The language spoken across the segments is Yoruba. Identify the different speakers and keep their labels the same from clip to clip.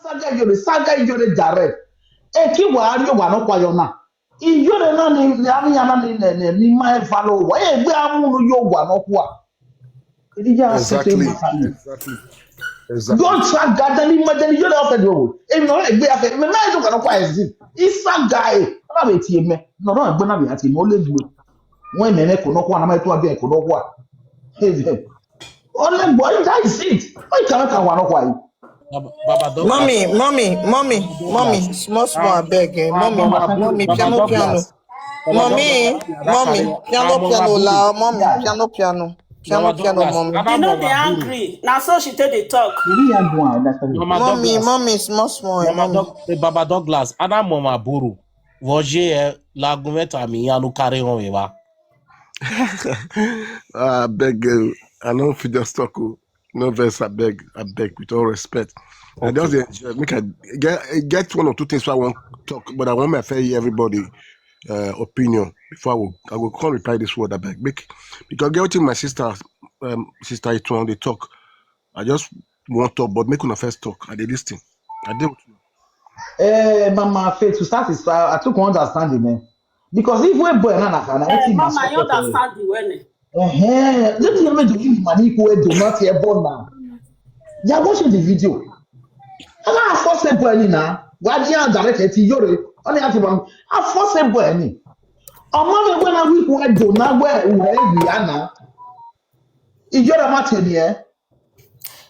Speaker 1: saga Iyore direct. Eki wa ari wa no kwa yo na. Iyore na ni ani ya na ni ma follow. Wa e gbe amu no yo wa no kwa. Edi ja sete masali. Don't track gather ni madani Iyore ofe do. E mi no e gbe afe. Me na do wa no kwa exit. Isa guy. Na be tie me. No no gbe na be ati mo le gbe. When me ko no kwa na ma to abi ko no kwa. Only boy that is it. Why can't I want to why?
Speaker 2: Mommy, small, I beg. Mommy, piano. Mommy, piano, la, mommy, piano, mommy.
Speaker 3: You know they angry. Now so she tell they talk.
Speaker 2: Mommy, small, mommy.
Speaker 4: Baba Douglas, ana mama buru. Voje l'argument a mis à nous carrer on va.
Speaker 5: I beg, I know if you just talk, no verse, I beg, with all respect. Okay. I just make I get one or two things so I want to talk, but I want to hear everybody opinion before I will come reply this word I beg. Because getting my sister Itwan, they talk. I just want to talk, but make una first talk. I did this thing. I did.
Speaker 1: Mama, faith to start is I took understanding, man. Because if we're born,
Speaker 3: Mama, you understand the way.
Speaker 1: Let me even give money who do not hear born now. They are watching the video. And I force them born now. Why do you directed to Iyore? Only have to I force them born. A moment when I will do not where we are now. Iyore matter here.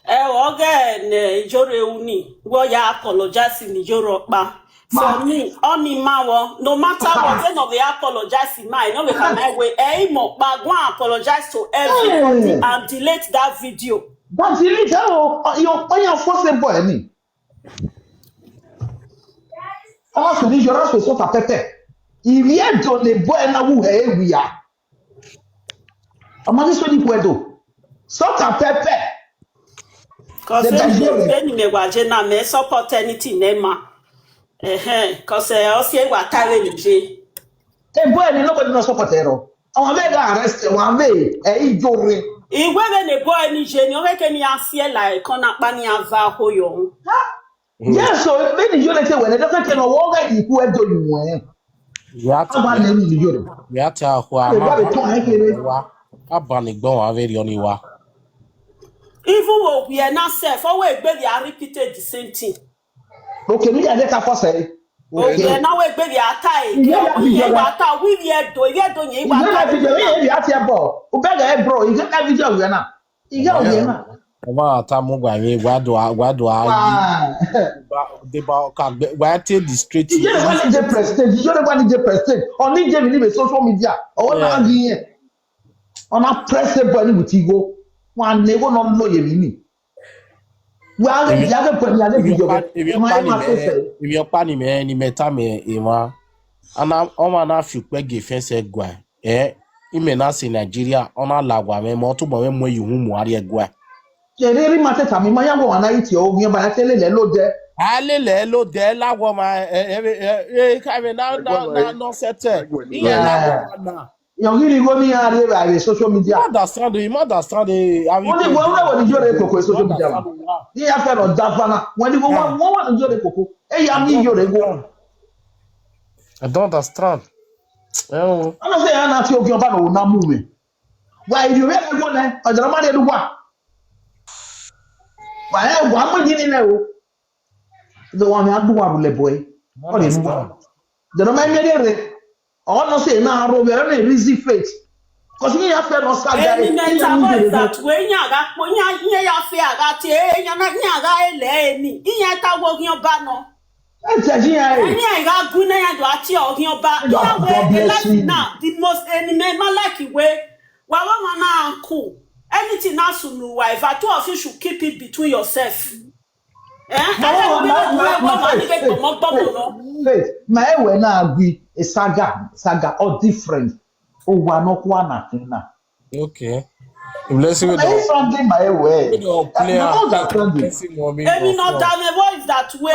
Speaker 3: Iyore uni. Go ya apologize in Iyore pa. For me, only mawo, no matter what, they no be apologize in my, no we can my way. Mo, but go and apologize to everybody and delete that video.
Speaker 1: But delete you force them boy any. Also, this your house so pepe. If you don't the boy na who we are. Amani so ni puedo. So pepe.
Speaker 3: Cause any me waje na me support anything nema. Cause also what carry the
Speaker 1: boy nobody no support hero. On be arrest one way Iyore.
Speaker 3: Iwe ne boy ni je ni o ke ni asie like kona pa ni ava hoyo.
Speaker 1: Yes, so when Iyore say when they don't tell no one guy you do you
Speaker 4: Ya ta ho ama. Abani gbon wa very oni wa.
Speaker 3: Even when we are not safe, always be they repeated the same thing.
Speaker 1: Okay, me and that for say.
Speaker 3: Okay, now we be the attack. We here do you
Speaker 1: we at your ball. Ubega bro, you get video we na. You get we na.
Speaker 4: Oba ta mu gba we gwado de ba ka we take the street.
Speaker 1: You don't want the president. You don't want the president. Only Jay believe social media. Or na here. On a president body with ego. One never not know you. Well, if
Speaker 4: you're panning me, any meta me, Emma, and I'm on a few peggy fence gua. You may not see Nigeria on a lagua, me more to my way you whom are gua.
Speaker 1: It really matters. I mean, my young one, I eat your own, but I tell you, hello there.
Speaker 4: Hello there, lagua, my no settle.
Speaker 1: You're really going here social media.
Speaker 4: You understand?
Speaker 1: Only one Iyore social media. You have to know that when you go one Iyore Coco. Hey, I'm Iyore go.
Speaker 4: I don't understand.
Speaker 1: I'm not saying I'm not talking about no movie. Why you really go there? I don't mind do what. Why one more in there? The one I do one boy. What is one? The no man I don't say now, Robert, I'm a busy face. Because you have to know something.
Speaker 3: That when you got when you have fear, you're not working your banner. I got good your back. Now, the most enemy, like you way. Well, I'm cool. Anything else, no wife. I told you should keep it between yourself.
Speaker 1: My way now be a saga all different. Oh, one of one nothing now.
Speaker 4: Okay. Let's see
Speaker 1: something my way.
Speaker 3: Any not that voice that way.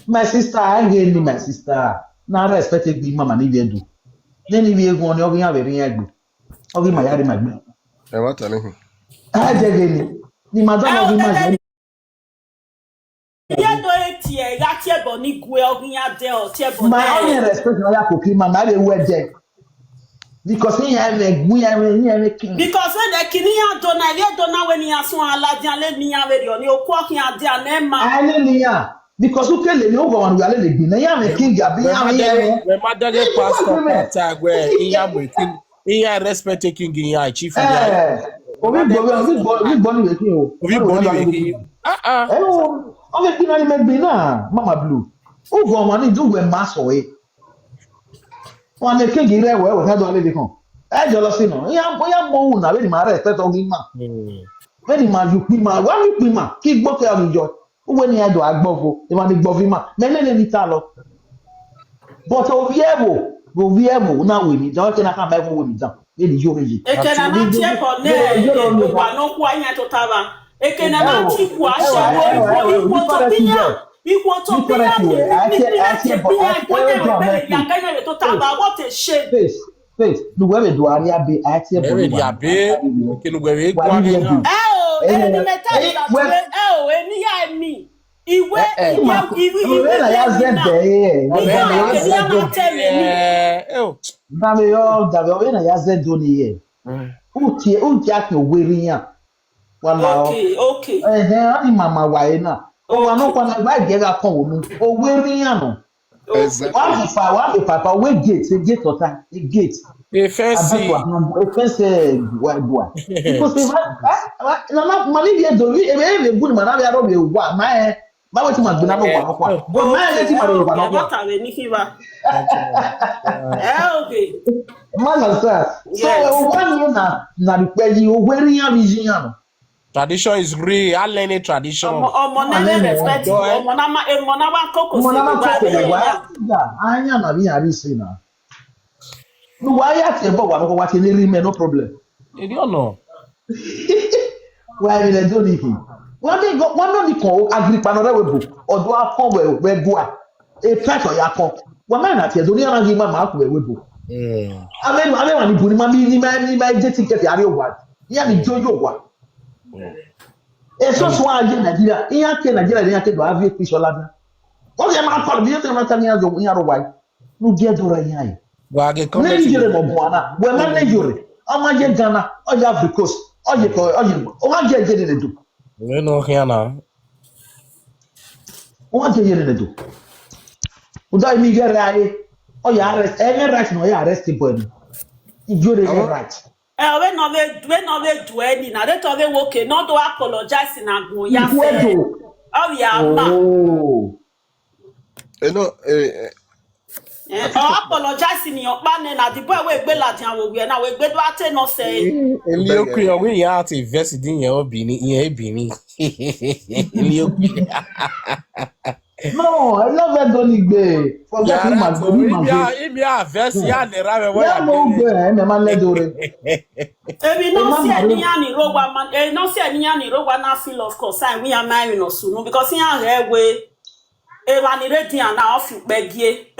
Speaker 1: My sister, I gave me my sister. Now respected the mama need do. Then if you go on your very ugly. Okay, my yard my
Speaker 5: what telling him?
Speaker 1: Ajegeni. Ni madame of imagine.
Speaker 3: Yeah, do it here. Got here, but ni gwe oginya de o tie but
Speaker 1: My only respect na ya koki man na dey wear there. Because he have a king.
Speaker 3: because when the kiniya dona when you so aladian le niya we oni okwo kin ade anema.
Speaker 1: Hallelujah. Because who can le over one we are le bi na ya me king abi ya me.
Speaker 4: We madage pastor tagwe iya mo king iya respect king iya chief iya.
Speaker 1: Obi gbo ni we king o.
Speaker 4: Obi boni we king.
Speaker 1: O le bi na ni me bi na mama blue. Over one ni do we mass o e. Wọ́n lè kéèkì rẹ̀ wẹ̀ wẹ̀ fẹ́dọ̀ lébi kan ẹ̀jọ̀ lọ sínú bóyá mọ òun náà lẹ́nu máa rẹ̀ tẹ́tọ̀ ọ̀gbìn mà lẹ́nu máa ju pín mà wá ní pín mà kí gbọ́kẹ́ àwùjọ owó ní ẹ̀dọ̀ àgbọ̀fọ̀ ẹ̀ máa ní gbọ́ fí mà mẹ́lẹ́lẹ́ ní ta lọ. But òbí ẹ̀wò náà wè mí jọ́ kí náà ká mẹ́fọ́ wè mí jàn lẹ́nu yóò méjì.
Speaker 3: Ekena na tie po ne wa no kwa nya to taba. Ekena na ti kwa shewo Ikwo to what a shame.
Speaker 1: Face. Luwe me do ari abe ati e bo.
Speaker 4: Eri abe ke luwe we kwa ni.
Speaker 3: Eni meta that way. Eni ya mi. Iwe
Speaker 1: na ya zede. Na me yo da we na ya zede oni ye. Uti ake oweri yan.
Speaker 3: Okay.
Speaker 1: Ani mama wa e na. O wa no kwa na gba ge ga kan wo mu. Oweri yan no.
Speaker 5: Exactly.
Speaker 1: One be papa we gate ota the gate.
Speaker 4: Fancy.
Speaker 1: Because na mali dia do we e be good man na be aro be wa ma wetin ma gbe na no wa kwa. But ma let him aro wa no kwa.
Speaker 3: What we ni fiba. Okay.
Speaker 1: Man sir. So one year na be peli o weri yan vision yan.
Speaker 4: Tradition is real. I learn a tradition.
Speaker 3: Omo na respect. Omo na wa koko se
Speaker 1: wa. Anya na bi ari say na. No why ya te bo wa no wa te le ri me no problem.
Speaker 4: You don't know.
Speaker 1: Why we do ni ki. One no ni ko agripa no we bo. Odo akon we go a. E pet o ya kon. Wa ma na te do ni ara gi ma ko we bo. Ame wa ni bu ni ma je ticket ya ri o wa. Ya ni jojo wa. Eso so aje Nigeria. Iya ke Nigeria ni ake do avie pishola na. O se ma ko bi te ma ta ni azo ni aro wa. No dia do ra yan yi.
Speaker 4: Wa ge come
Speaker 1: to Nigeria mo bo ana. We ma Nigeria. O ma je Ghana, o je Africa Coast, o ma je le do.
Speaker 4: We no here na.
Speaker 1: O ma je le do. O da mi ge ra yi. O ya arrest, any right no ya arrest boy. Iyore right.
Speaker 3: We no do any na they talk okay not to apologize na go ya say. Oh yeah ma.
Speaker 5: You know
Speaker 3: apologize in your man na the boy we gbe ladian wo we na we gbe do ate no say.
Speaker 4: Eli okun yo we ya ati invest din yen obini yen ebini. Eli okun.
Speaker 1: No, I love that Donny Bay. Forget him as
Speaker 4: If you are verse, ya ne ra we
Speaker 1: ya mo gbe me man le dore.
Speaker 3: Ebi no see any ani rogwa man. No see any ani rogwa na feel of course I we am marry no sunu because he an we e wa ni ready and na off pegie.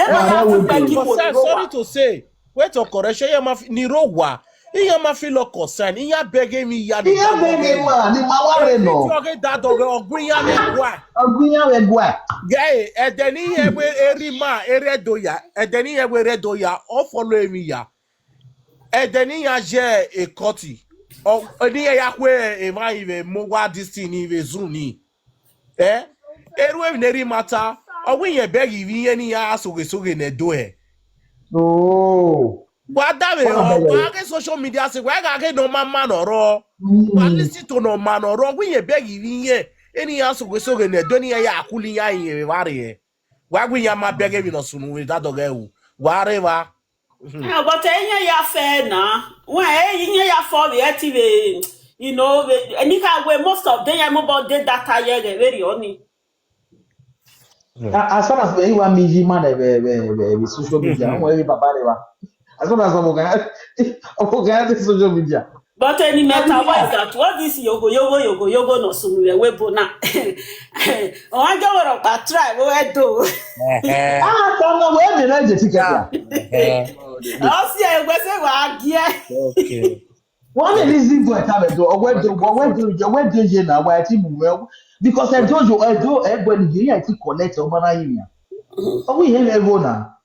Speaker 4: Sorry to say, wait to correction ya ma ni rogwa. Iya ma feel of concern. Iya bege mi ya ni.
Speaker 1: Iya bege ma ni ma ware no.
Speaker 4: Ti oge da doge ogun ya me gwa.
Speaker 1: Ogun ya we gwa.
Speaker 4: Guy, edeni ewe eri ma eredo ya. Edeni ewe redo ya o follow emi ya. Edeni ya je e koti. O eni ya kwe e ma ive mo wa this thing ive zoom ni. Eru e neri mata. O wi ye beg ivi ni ya soge ne do e.
Speaker 1: Oh.
Speaker 4: What that way, social media say, why I get no man or raw? But listen to no man or raw. We ye beg you, any answer we so in the Donia Yakuli Yari. Why we are my begging us soon with that dog? Whatever.
Speaker 3: But any ya fair now. Why in ya for the active, you know, and you can wear most of them about that tire very only.
Speaker 1: As far as we want me, man, we social media, where Papa. As long as I'm okay, social media.
Speaker 3: But any matter what is that? What is yogo no sunu webo na. O an go ro pa try we do.
Speaker 1: Come on, we be ready to get here.
Speaker 3: O si e gbe se wa gie.
Speaker 4: Okay.
Speaker 1: One
Speaker 5: Yeah,
Speaker 1: is this boy time do or where
Speaker 5: but
Speaker 1: do
Speaker 5: they go front.
Speaker 1: you now why team well because I
Speaker 5: But
Speaker 1: told you I do everybody here I think collect over na here. Oh we have everyone now.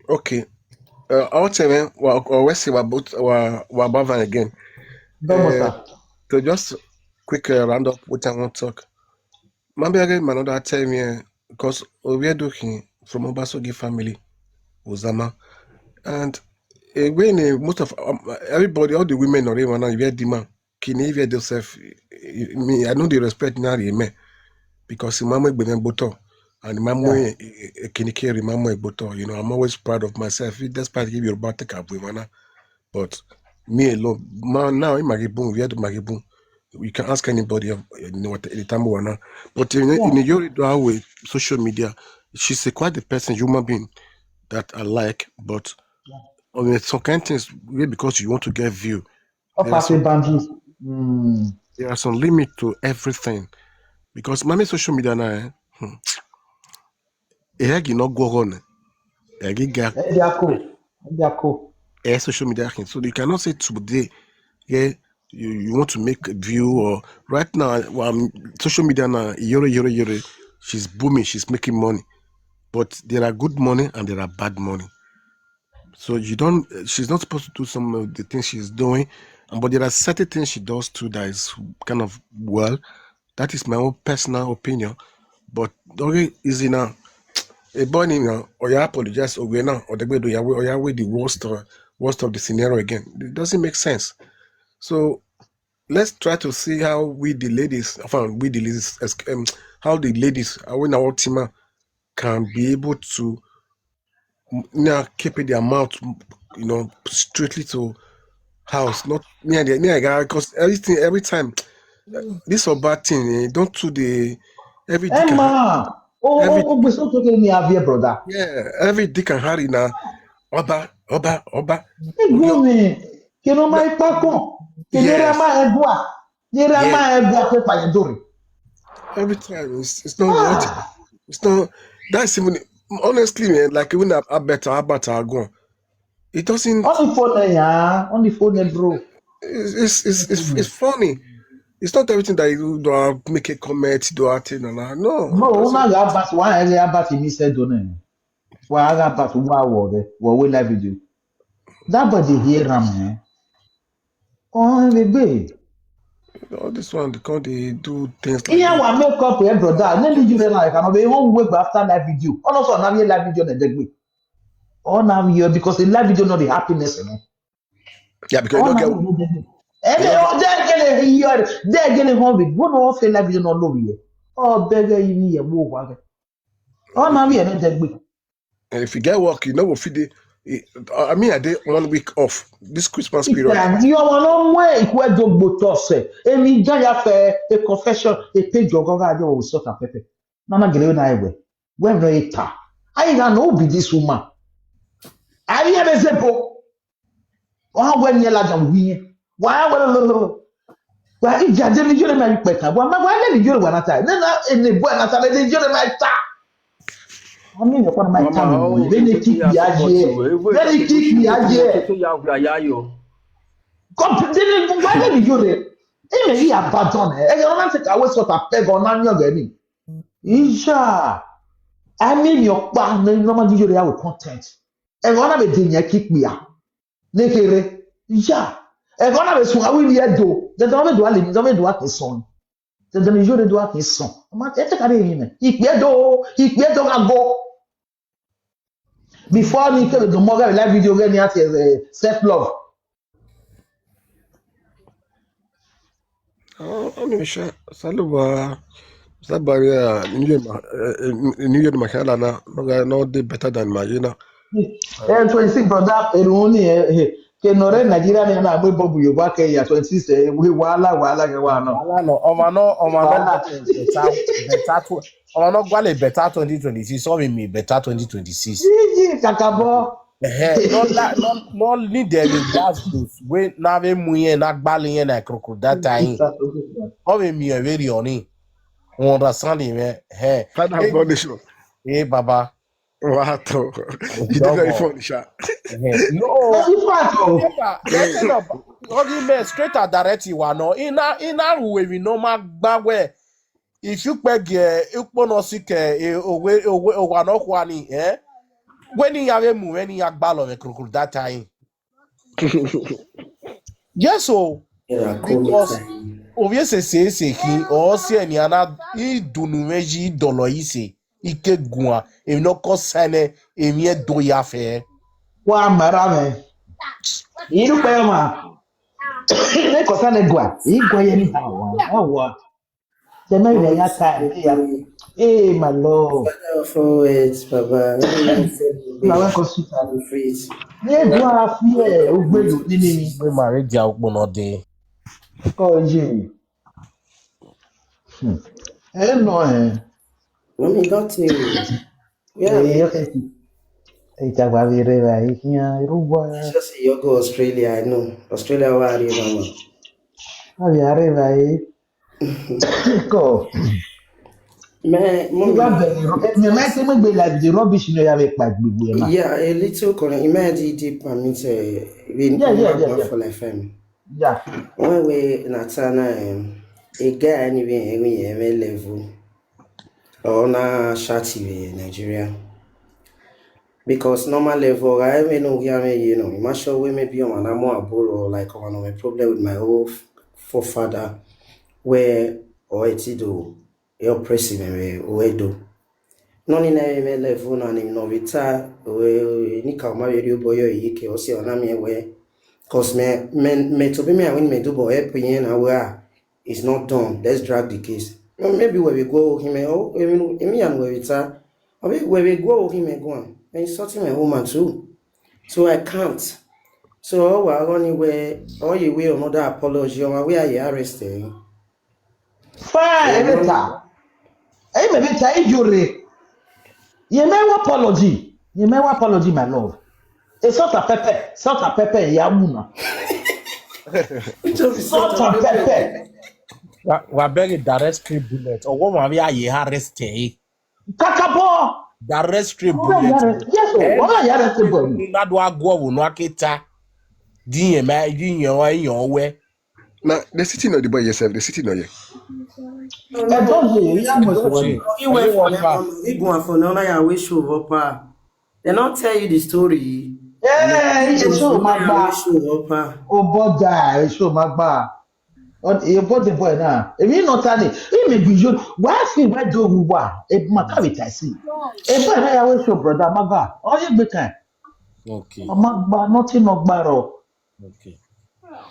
Speaker 5: okay. I'll tell you, or we say about above and again.
Speaker 1: Don't
Speaker 5: Uh,
Speaker 1: matter.
Speaker 5: to just quick round up what I want to talk. Maybe again, another time here because we are looking from Obasogi family, Uzama, and when most of everybody, all the women or even now, you hear the man, can you hear themselves? Me, I know the respect now, me because mama been boto and
Speaker 1: Yeah.
Speaker 5: mama can carry mama boto. You know, I'm always proud of myself. Despite give you about take up women, but me alone, man, now in Magibun, we had Magibun. You can ask anybody of you know what any time we now. But in
Speaker 1: Yeah.
Speaker 5: the Yori way, social media, she's a quite the person, human being that I like, but on some kind of things, really because you want to get view,
Speaker 1: Of
Speaker 5: there are some
Speaker 1: passing boundaries. Hmm.
Speaker 5: there are some limit to everything. Because mommy social media now, not go on.
Speaker 1: Ebiako.
Speaker 5: Social media thing. So you cannot say today, yeah, you want to make a view or right now, social media now, Iyore, she's booming, she's making money. But there are good money and there are bad money. So you don't. She's not supposed to do some of the things she's doing, but there are certain things she does too that is kind of well. That is my own personal opinion. But okay, easy now. A boy now, or you apologize, or we're now, or the way do you or you the worst of the scenario again. It doesn't make sense. So let's try to see how we the ladies, how the ladies, when our team can be able to now keeping their mouth, straightly to house, not near guy, because every time this or bad thing, don't do the every dick and Harry,
Speaker 1: Emma.
Speaker 5: every
Speaker 1: Oh, we so talking me have here, brother.
Speaker 5: yeah, every dick and Harry now, oba,
Speaker 1: Ego
Speaker 5: Oyo,
Speaker 1: me. Que no
Speaker 5: na-
Speaker 1: mais pas con. Que dera
Speaker 5: yes,
Speaker 1: ma egua. Dera
Speaker 5: yes,
Speaker 1: ma egua pe pa yedori.
Speaker 5: every time it's not what
Speaker 1: Ah.
Speaker 5: it's not. That's even honestly, man. Like even I better, I go. It doesn't.
Speaker 1: On the phone ya. On the phone bro.
Speaker 5: It's funny. It's not everything that you do. Make a comment, do a thing, and no, it
Speaker 1: No,
Speaker 5: doesn't.
Speaker 1: una ga bat wa ere bat mi se do ne. Wa ga bat wa wo de. Wo we live video. That body here am eh. Oh, baby.
Speaker 5: All this one, because they do things like
Speaker 1: Iya
Speaker 5: that.
Speaker 1: wa make up e brother. Ne ni jure na ka no be won we after live video. Ono so na we live video na degbe. All now here because the live video not the happiness, you know.
Speaker 5: Yeah, because you
Speaker 1: All
Speaker 5: don't
Speaker 1: now
Speaker 5: get,
Speaker 1: we degbe.
Speaker 5: you
Speaker 1: Ebe
Speaker 5: don't get.
Speaker 1: o de gele here, de gele home with. Go no fe live video no lo here. Oh bege yi ni ye wo wa ge. All now we na degbe.
Speaker 5: And if you get work, you know what feed it. I mean, I did 1 week off this Christmas period.
Speaker 1: Ita yo won no mu iku edogbo to se. Emi ja ya fe a confession a page ogo ga jo we sort of pepe. Mama gele na ewe. When no eta. I ga no be this woman. I hear be say po. Wa when ye la jam wi. Wa Wa ija je ni jore ma pe kan. Wa ma wa le ni jore wa na ta. Na ene bo na ta le ni jore ma ta. Ami ne kwa ma ta
Speaker 6: Mama, how
Speaker 1: mi.
Speaker 6: you
Speaker 1: Be
Speaker 6: do
Speaker 1: ni
Speaker 6: to
Speaker 1: kick
Speaker 6: ya
Speaker 1: me
Speaker 6: support
Speaker 1: aje.
Speaker 6: you? Ewe
Speaker 1: Be
Speaker 6: ka
Speaker 1: ni
Speaker 6: to
Speaker 1: kick me
Speaker 6: to mo
Speaker 1: aje.
Speaker 6: to ya ya yo.
Speaker 1: Come de ni wa le ni jore. E me ri abandon e. E yo na take away sort of peg on na nyo ge ni. Isha. Ami mi opa na no ma jore ya with content. E go na be de yen kick me a. Nekere. Isha. E go na be sun awi ni edo. De do me do ale mi do me do akeson. De ni jore do akeson. Ma te te kare yin me. Ipe do ga go. Before me tell the more live video get at self love.
Speaker 5: I'm not sure. Saluba, Sabaria, New Year, Macalana, no, they better than Magina.
Speaker 1: Eh 26 brother eruni ke nore Nigeria ni na gbe bobu Yoruba ke ya 26 we wala ke wa no.
Speaker 4: Wala no, Omano
Speaker 1: Wala.
Speaker 4: gwale better 2026. So me better 2026.
Speaker 1: Iji kakabo.
Speaker 4: No need there in Glasgow. We na ve muye na gbali yen na kroko that time. O me a very oni. Understand me? Hey,
Speaker 5: Father of God, nation.
Speaker 4: hey, Baba.
Speaker 5: What? You did very funny, Sha.
Speaker 4: No.
Speaker 1: That's the fact, oh.
Speaker 4: Getting up. Okay, straight at direct you no. In a way we no where if you beg no sick owe no kwani when you have mu when you balo me krukru that time. Yes, so because obviously say he or say any ana I dunu meji dolo ise ike gua e no kosane e mie do ya fe.
Speaker 1: Wa marame. Iru pe ma. Ne ko sane gwa. Igwa ye ni hawa. Hawa. The me
Speaker 2: Mama,
Speaker 1: ya time ya. Eh, my lord.
Speaker 2: forward, Baba.
Speaker 1: Na wen ko sweet.
Speaker 2: Free.
Speaker 1: Ne gwa afie ogbelu nini.
Speaker 4: We married dia ogbono de.
Speaker 1: Ko ji. Eh no eh.
Speaker 2: Mommy got you. Yeah,
Speaker 1: Eh, okay. Itagwa vire va ikia
Speaker 2: it's
Speaker 1: iruwa.
Speaker 2: just you go Australia, I know. Australia, where are you, Mama?
Speaker 1: Abi arriva aí. Ko.
Speaker 2: Mommy,
Speaker 1: Iwa be me me se me gbe like the rubbish no ya be pa gbegbo e ma.
Speaker 2: yeah, a little corner. Imagine deep, I mean, say, we
Speaker 1: Yeah.
Speaker 2: for like fame.
Speaker 1: Yeah.
Speaker 2: One way, Natana, a guy, anyway, any level, or na shati in Nigeria. Because normal level, I may know, you know, I'm sure we may be on an more or like on a problem with my old forefather, where or it's do, oppressive or do. None in a level, none in Novita, or Nika Mario Boyo, Ike, or see on a way. Because me to be me, I win me do boy, opinion, aware is not done. Let's drag the case. Maybe where we go, him, oh, me and where it's where we go, him, go on. And sorting my woman too. So I can't. So we're running where all you will another apology or where you arrested.
Speaker 1: Fine, everyta. Eh me be ta ijure. Ye me apology. Ye me apology my love. E salt and pepper ya muna. Salt and pepper.
Speaker 4: Wa beg direct straight bullet or what we are ye arrest
Speaker 1: Kakabo.
Speaker 4: direct straight
Speaker 1: Oga
Speaker 4: bullet.
Speaker 1: yare. Yes o. Oga yare se boy.
Speaker 4: Na do agwo wo no akita. Di yen ma di yen wa yen we.
Speaker 5: Now the city no the boy yourself, the city no ye.
Speaker 1: E don ye ya mo so
Speaker 4: Doji.
Speaker 1: wani.
Speaker 2: You went for them, you go for now, I wish you up. They not tell you the story.
Speaker 1: Eh, e show magba.
Speaker 2: Show up.
Speaker 1: O boda, e show magba. On e body boy na. E mi no tani. E me bijo. Why fi we do wa? E maka we tasi. E boy na ya we show brother magba. O ye gbe kan.
Speaker 4: Okay.
Speaker 1: O magba nothing ogbaro.
Speaker 4: Okay.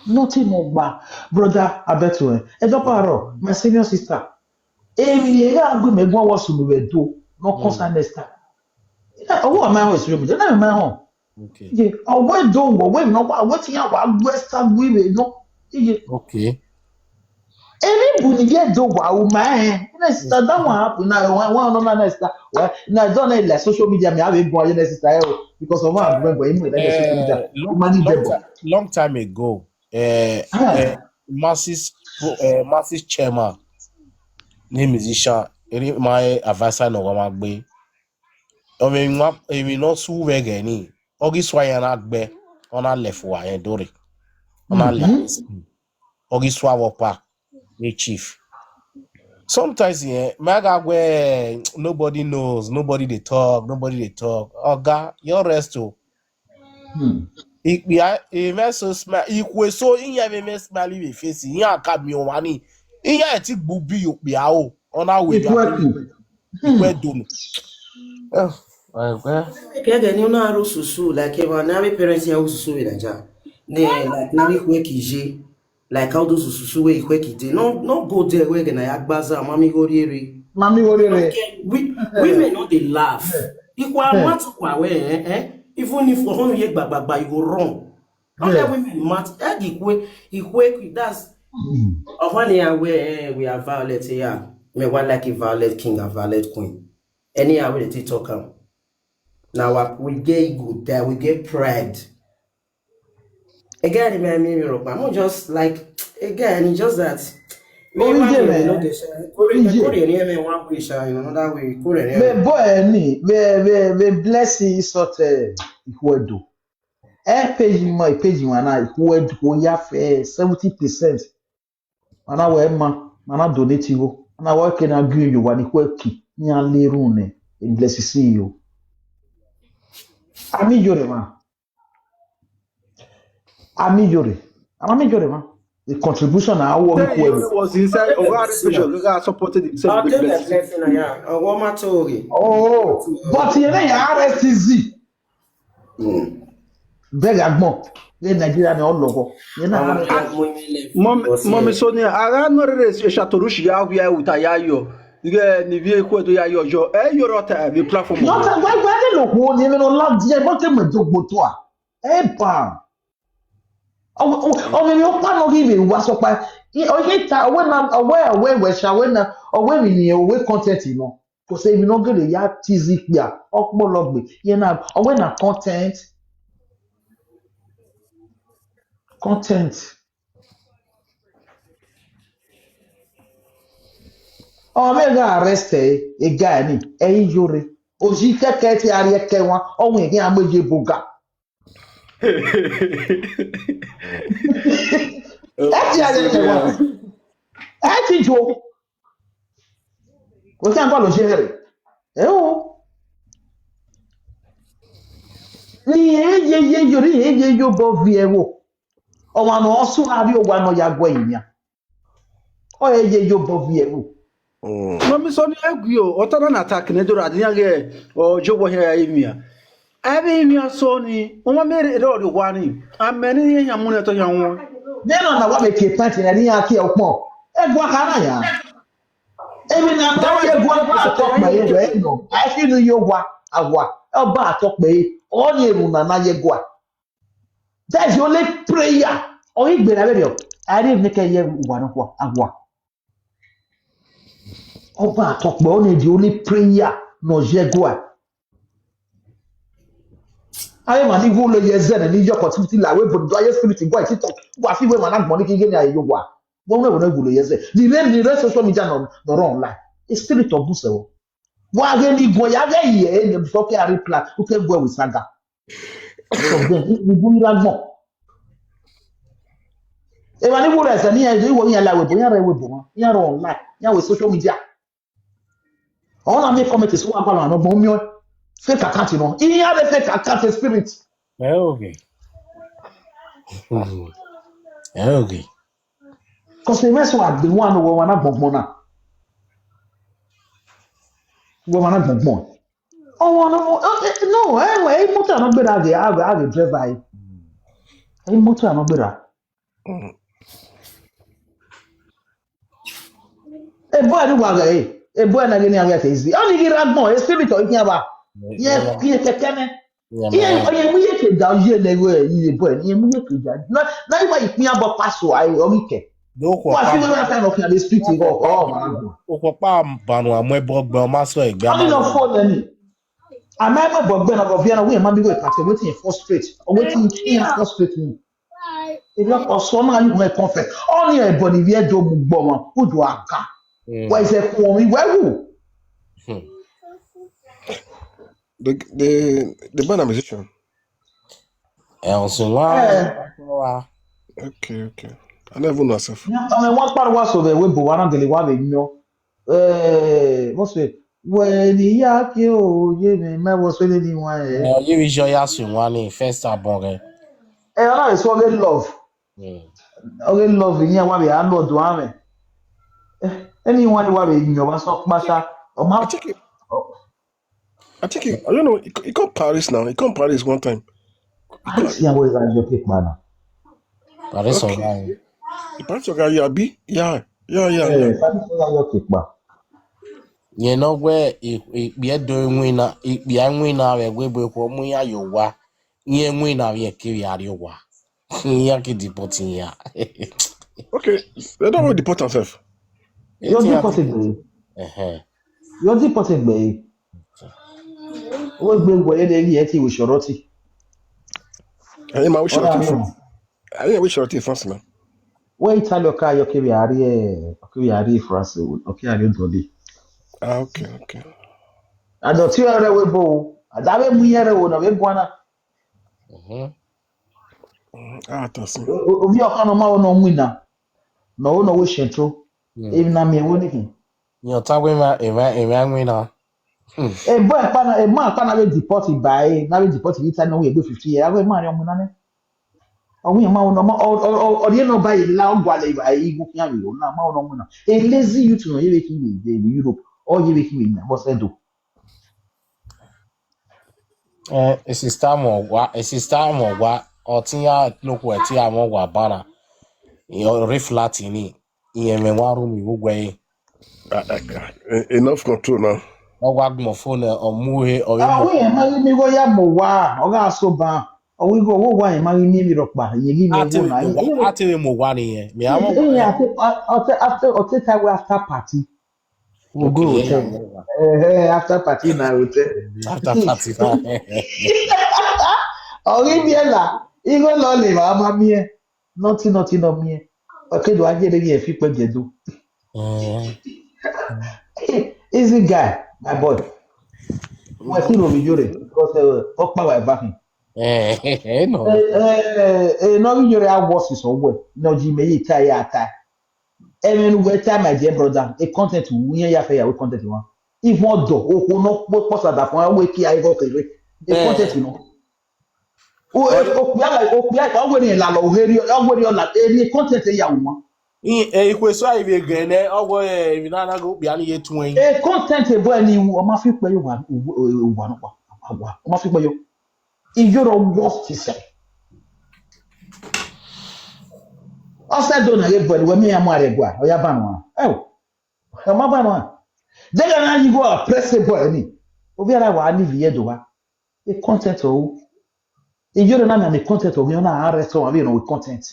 Speaker 1: Nothing ogba. Brother abeto e do paro. My senior sister. E mi ye ga gbe me gwa wosu mi we do. No concern next time. Owo ma ho isiri mi. Na me ho.
Speaker 4: Okay.
Speaker 1: Ye, owo do wo we no wa wetin ya wa west we no. Ye.
Speaker 4: Okay.
Speaker 1: Any buni get do wa o ma next that one happen now one no next well na don like social media me have go on next because of one go in like social media money debo
Speaker 4: Long time ago, Masses chairman, name musician, my advisor no wamagbe. Emi no su wege ni. Ogi swa na gbe, ona left wa yen dore. Ona left. Ogi swa wopa, the chief. Sometimes where nobody knows, nobody they talk. Oga, your rest too. If so smile, ikwe so inya me smile we face, inya ka mi o wani. Inya ti gbubi yo pe o. Ona we bi ikwe donu.
Speaker 2: Pega ni una aro susu like even na me parents ya susu we naja. Ne like na we kije like how those susu we kije. No go there we na agbaza mami go rere. We may not they laugh. Equal matter kwa we even if for home ye gbagba you go wrong. Don't let women matter. Equate that's when we are violent here. Me one like a violent king and violent queen. Anyhow we talk am. Now we get good there, we get pride. Again, I'm not just like again, it's just that Imagine
Speaker 1: man.
Speaker 2: no this. Korean me one way in another way. Korean.
Speaker 1: Me boy ni me blessing sort Ikwedo. Page mana Ikwedo ko ya fe 70%. Mana we mana donate yo. Mana we ke na green yo wa ni kweki. Ni alerun ne. Blessing see you. Ami Iyore man. Ami Iyore. Ami Iyore man. The contribution na our
Speaker 6: Iyore was inside Ogare special. Look supported himself.
Speaker 2: I'll take the blessing yeah. I want my story.
Speaker 1: Oh, but you know RSTZ. Beg agbon. Le Nigeria ni ologo. You know
Speaker 6: Mommy Sonia, I no race Chatorushi ya via utayayo. Ige ni vie ko to yayo jo. Iyore ota the platform.
Speaker 1: no, why they look one even on land je mo te mo jogbo to a. Pa. O me o pa no give wa so pa. O ye ta when na aware we sha when na o we ni o we content no. Ko say mi no go dey ya tizi pia. Opologbe. Ye na o we na content. Oh, me ga arrest a guy ni Iyore. Oji keke ti ari eke wan, ohun ege ameje boga. Eti ari eke wan. Eti jo. O tan ko lo se here. O. Ni ye Iyore ye yo bo vi ewo. O wa no osu ari o wa no ya gwa yin. O ye yo bo vi ewo.
Speaker 6: Mommy Sonia Guyo, Otana attack Nedora Diage or Jobo here Emia. Abi Emia Sony, Oma made it all the one. I'm many Yamuna to young one.
Speaker 1: Then on the one make a party and ya ki okmo. E gwa kana ya. Emi na ba ye gwa ba talk my we no. I feel you gwa agwa. E ba talk me. O ni eru na ye gwa. That's the only prayer. O igbe na be yo. I didn't make a ye gwa no kwa agwa. Oba talk me only the only prayer no je gwa. Aye man ni wo lo ye zen ni your opportunity la we but do ye spirit gwa ti talk. Gwa fi we man agbo ni kige ni aye yo gwa. Wọ́n náà wọ́n gbòòlò yẹn sẹ́ the rest social media nọ̀rọ̀ online a spirit of buse wọ́n wọ́n á gẹ́ ní ìgbọ̀n yà gẹ́ yẹ̀ ẹ́ ní ẹ̀bùsọ̀ kẹ́ àrí plan ó kẹ́ gbọ́ ẹ̀wì saga ọ̀gbẹ́ ìgbó nira gbọ̀n. Ẹ̀wà ní wúrọ̀ ẹ̀sẹ̀ ní ẹ̀jẹ̀ ìwọ̀ yẹn la wẹ̀bọ̀ yàrá ẹ̀wẹ̀bọ̀ wọn yàrá online yàrá social media. Àwọn náà mi comment sí wọn àpàlọ́ àná gbọ́n mi fake account náà ìyá rẹ̀ fake account spirit.
Speaker 4: Okay.
Speaker 1: Because the rest of the one who were not gbọ̀ngbọ̀n. Oh no, anyway, motor no better the driver. Motor no better. Boy do waga boy na gini anga easy. Only gi ragbon, spirit o kin aba. Ye kekene. Ye mu ye ke da ye lewe ye boy, ye mu ye ke da. Na iwa ipin abo paso ai orike. Wọ́n àti wọ́n fẹ́ràn ọkùnrin àbí street ìwọ̀ ọ̀hún.
Speaker 4: Òpópá àbànú àmọ́ ẹbọ gbọ́n má sọ ẹ̀gbẹ́
Speaker 1: àmọ́. Wọ́n ní lọ fọ́ ẹni. Àmọ́ ẹ̀mọ́ ẹ̀bọ̀ gbẹ́ náà bọ̀ bí ẹ̀nà wíyẹn máa ń bí wọ́n ìpàtẹ wetin yẹn frustrate or wetin yẹn frustrate me. Èdè ọ̀sọ́ náà ní ìwọ̀n ẹ̀kọ́ fẹ̀. Ọ́ ní ẹ̀bọ̀ ní ìwé ẹ̀jọ̀ mu gbọ̀ wọn, ó dùn àká. Wọ́n ẹ̀sẹ̀ kún omi wẹ́wù.
Speaker 5: The band musician.
Speaker 4: Ẹ̀sùn wá.
Speaker 5: Okay. I never know myself.
Speaker 1: One part was of the web, one of the one you know. What's it? When ya kill, you was really one.
Speaker 4: You wish your yasun one first album.
Speaker 1: I saw good love. Okay, love in here, one I know do anyone who have in your soft masha or
Speaker 5: I take it. I don't know. He come Paris now. He come Paris one time.
Speaker 1: I see how is your pick, man.
Speaker 4: Paris okay.
Speaker 5: The Paris guy, yeah.
Speaker 4: You know where it be doing winner, it be a winner, a web with Muya Yowa, ye winner, ye carry out your wa. Yaki deporting ya.
Speaker 5: Okay, they don't want to deport themselves.
Speaker 1: You're deported, You're deported, babe. What's been where they yet with Shoroti?
Speaker 5: I wish I wish I first, man.
Speaker 1: we Italy ka yo ke bi ari France o ke ari ndodi.
Speaker 5: Okay, okay.
Speaker 1: Ado ti ore we bo. Adabe mu yere wo na we gwana.
Speaker 5: Ah, that's it.
Speaker 1: Obi okano ma wo no nwina. No wo no we shentro. E na me wo ni.
Speaker 4: Yo tawe ma ema na.
Speaker 1: E boy pana e man pana we deport by na we deport Italy no we go 50 years. Awe man yo mu na ne. Àwọn yẹn máa ń nọ ọdí ẹ̀ náà báyìí láwọn gbàlẹ̀ ìgbà igun fi hàn yòó náà máa ń nọ ọmọ náà a lazy youth náà yẹ́wé kí wèé dé Europe or yẹ́wé kí wèé nà bọ́sẹ̀ dò.
Speaker 4: Sister mo wa otinya loku eti amo wa bana. Yo reflat ni. Iye me waru mi ugwe.
Speaker 5: Enough control now.
Speaker 4: Ogwa gmo phone omuhe o
Speaker 1: Àwọn yẹn máa ń mi wọ́n yá mọ̀ wá ọ̀gá àṣọ bá ọwọ́ ìgò owó wá yẹn máa ń mi rọ̀pà yẹn kí mi wò náà.
Speaker 4: Ati mo wa ni yen. Me amo.
Speaker 1: Ẹ̀yìn àti ọtí táwọn after party. We go hotel. After party na hotel.
Speaker 4: After party.
Speaker 1: Ọ̀rí mi ẹ̀ là ìgò lọ lè máa máa mi ẹ̀ nọ́tí nọ mi ẹ̀ ọ̀kẹ́dọ̀ ajẹ́rẹ́ yẹn fi pẹ́ jẹ̀dọ̀. Easy guy, my boy. Wọ́n ti rò mí Iyore because ó pàwọ̀ ẹ̀ bá mi.
Speaker 4: No.
Speaker 1: Náà Iyore á wọ́ sí sọ́wọ́ ẹ̀ náà jí mi yìí tá yà á ta. Ẹ̀mẹ́nu wẹ̀ tá my dear brother a content wù yẹn yà fẹ́ yàwó content wọn. If wọ́n dọ̀ oko náà pọ̀ sàdà fún àwọn èkì ayé kéré a content náà. Òpìá ọ̀wé ni ìlànà òhèrè ọ̀là èrè content yà wọ́n.
Speaker 4: Ikweso ibe gene ogwo binana go bia ni yetuwen.
Speaker 1: Content ebo ẹni o ma fi pe yo wa no pa o ma fi pe yo Iyore worst se o se do na ye bo we mi am are gwa o ya ba no o ma ba no de ga na you go press boy ni obi ara wa ni vie do wa e content o Iyore na na content o mi na arrest o abi no with content.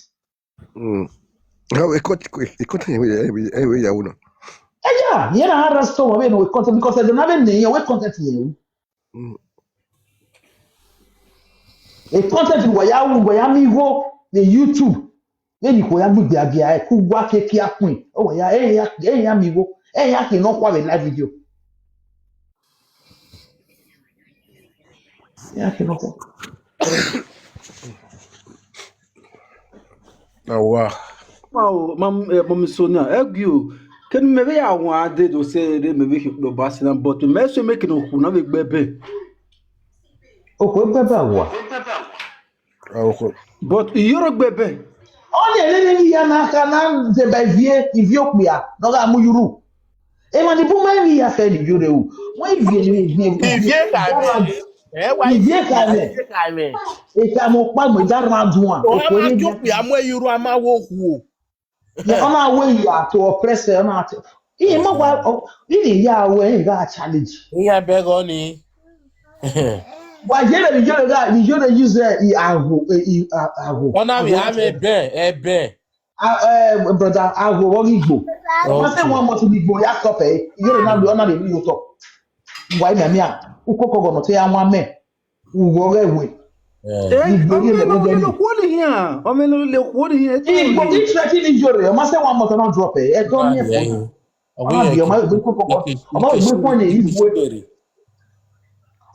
Speaker 5: How a content anyway, ya uno.
Speaker 1: Yeah, you know, arrest o abi no with content because they don't have any we content here. A content wa ya mi go the YouTube maybe ko ya gbigbe abia e ku gwa keke apin o ya ya mi go ya ki no kwa live video ya ki no kwa
Speaker 5: Wow.
Speaker 6: Wow, mam Sonia, egyo. Can maybe I want to say they maybe no basina, but me so make no kuna be bebe.
Speaker 1: o ko bebe wa
Speaker 6: But Iyore bebe.
Speaker 1: o le ya na kana ze ba vie Ethiopia no ga mu yuru e ma ni bu ma wi ya fe ni Iyore o won vie ka me e ka mo pa mo jarma duan
Speaker 4: O
Speaker 1: e ko
Speaker 4: ma
Speaker 1: ni
Speaker 4: jopi amo yuru ama wo hu.
Speaker 1: ya ona we ya to oppress ona e ma wa ni ya we ga challenge.
Speaker 4: Iya bego ni.
Speaker 1: Why Iyore use ago.
Speaker 4: Ona mi ame ebe.
Speaker 1: Brother ago wọ́n Igbo. Wọ́n sẹ́ wọ́n mọ̀ sí Igbo ya stop ẹ̀ Iyore náà lọ́nà lè ní yóò tọ̀. Wà ní àmì à ukó kọ̀gọ̀nà tó yà wọ́n mẹ́ wùwọ́ rẹ̀ wẹ̀. Igbo ní ilẹ̀ wọ́n jẹ́ ní. Igbo ní ìṣẹ́ kí ni Iyore ọmọ sẹ́ wọ́n mọ̀ tó náà drop ẹ̀ ẹ̀dọ́ ní ẹ̀fọ́. Ọmọ àbí ọmọ ìgbé fún ní Igbo.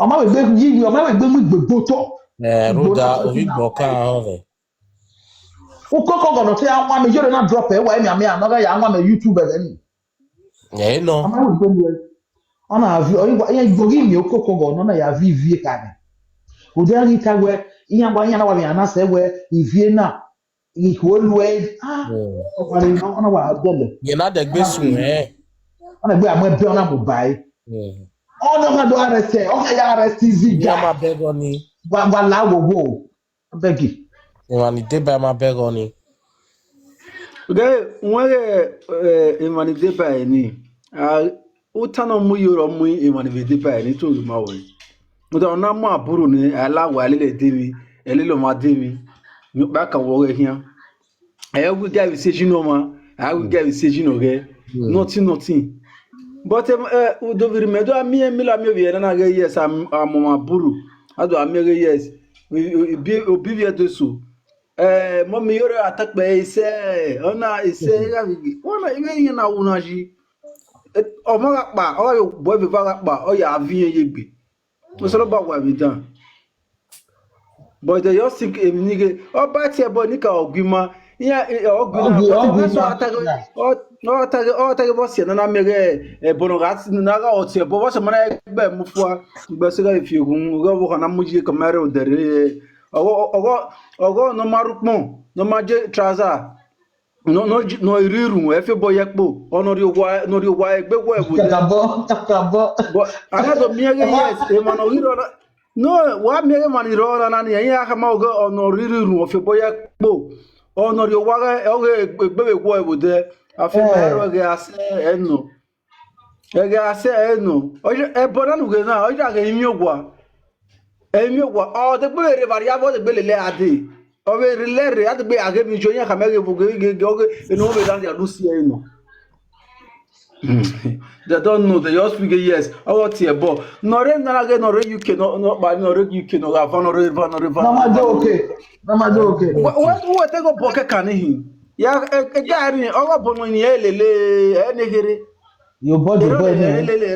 Speaker 1: Ọmọ ìgbé mú ìgbègbó tọ̀.
Speaker 4: Ruda Igbo kan ove.
Speaker 1: Ukoko gono te anwa me Iyore na drop e wa mi ame anoga ya anwa me YouTuber ni.
Speaker 4: No.
Speaker 1: Ama wo gbe mi. Ona avi o ya gbogi mi ukoko gono na ya vie ka ni. Ode ani ta we iya gba iya na wa mi ana se we ivie na iho luwe o pare no ona wa dele.
Speaker 4: Ye na de gbe sun
Speaker 1: Ona gbe amo ebe ona mo bai. Ona ma do arrest o ya arrest ziga.
Speaker 4: Ya ma bego ni.
Speaker 1: Wa la wo begi.
Speaker 4: Imani deba ma bego ni.
Speaker 6: Okay, mwere imani depa ni. Utano mu yoro mu imani depa ni to ma we. Muta ona mu aburu ni ala wa lele demi, elelo ma demi. Ni ba ka wo re hian. Wi ga we seji no ma, wi ga we seji no ge. Nothing. But do vi medo ami emila mi vi na ge yes am aburu. Ado ami ge yes. Obi vi eto so. Mommy, you're attack by say, oh, no, it's say, well, even na unaji. Oh, my, oh, you boy, oh, yeah, VA. What's all about what we done? But they just think a nigga, oh, but here, but Nika or Gima, yeah, or Guna, but that's what I tell no, tell you what's here, and I make a Bonogas, Naga, or say, but what's a man, Mufua, Bessel, if you go on a Muji Camaro, the or no Marukmo, no Maje Traza, no Riru, if you boy Yakbo, or not your wife, but where would but another mere yes, Emmanuel. No, what mere money roll and any Yamaga or no Riru of your boy Yakbo, or not your waga, okay, baby boy would there. I feel I say, no. I say, no. Oh, you a bonnet now, I got a new one. A new one, oh, the belly variable, the belly lady. Oh, very lady at the bay, I gave me Joya Hamega for going over than the Luciano. They don't know, they just figure yes. Oh, what's here, but no, then again, no, you cannot buy no, you cannot have
Speaker 1: okay.
Speaker 6: What take a pocket can he? Yeah, a guy, all up on any
Speaker 1: Your body,
Speaker 6: really,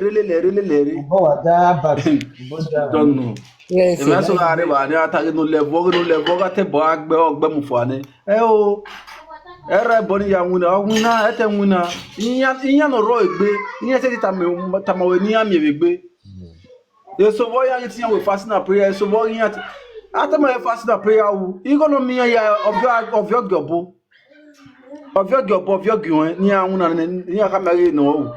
Speaker 6: don't know.
Speaker 4: Yes,
Speaker 6: The vessel are about no level, at a bag, Bemufane. Oh, everybody, young winner, at a winner. Ian or Roy, near Tamawania, maybe. Yes, so why are you seeing with fasting a prayer? So why yet? After my fasting a prayer, you gonna me of your gobble. Of your going, near Hamari, no.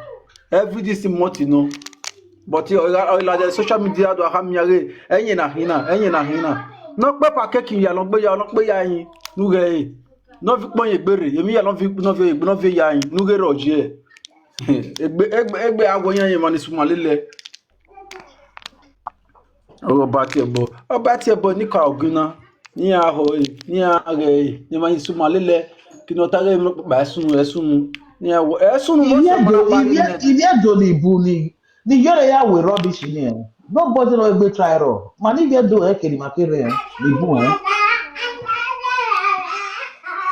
Speaker 6: Every distant motino. But you like the social media to have me away. Hina. Not Papa Kaki, I don't be yain, Nugay. No Victoria Berry, you mean I don't think yain, Nugay Roger. Egbe agoyan man is Malile. Oh, about your boy, Nika Guna, near Hoy, near Agay, you man is Malile, Kinotare Bassun, Essun,
Speaker 1: if you do the Iyore ya we rubbish in here. Nobody no be try raw. Man, if you do ekeri makere, the boom,